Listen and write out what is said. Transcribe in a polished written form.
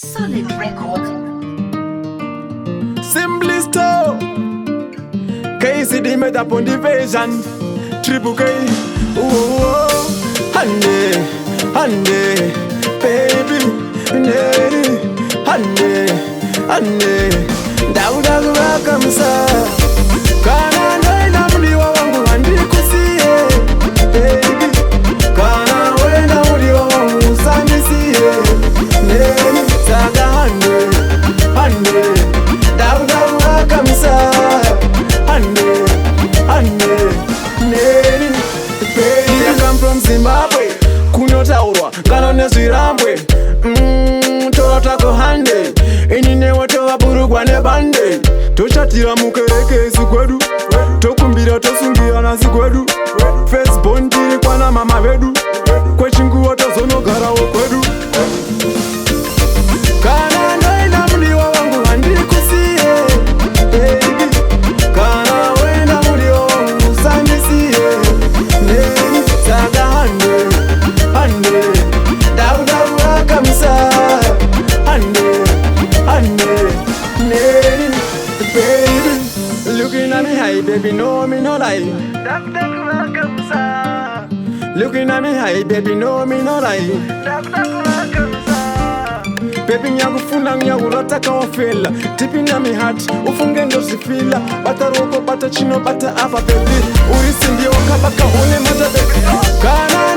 Solid record. Simplisto KCD made up on division. Triple K. Honey, honey, baby, honey, honey, honey. Dauda welcome sir. Kana nenda mliwa wangu andikusie, baby. Kana wenda mliwa wangu usanisie, neni saga honey, honey. Dauda welcome sir. Honey, honey, neni, baby. I come from Zimbabwe. Kunotaurwa kana nezvirambwe. Tora tako hande. Inine watova burugwa nebande. Tochatira mukerekezi kwedu, tokumbira tosungira nasi kwedu. Firstborn tiri kwana mama vedu, kwechinguva tozonogarawo kwedu. Kana ndoenda mudiwa wangu handikusiye, baby. Kana wenda mudiwa wangu usandisiye, neni saga hande, hande. Dauda wakamisa, hande, hande, neni, baby. Looking at me high, baby, no me no lie. Dauda wakamisa. Looking at me high, baby, no me no lie. Dauda wakamisa. Baby nyakufuna nyakurata kawafela. Tipping on me heart, ufunge ndo zifila. Bata roko, bata chino, bata apa baby. Urisindio kabaka ule mata baby. Kana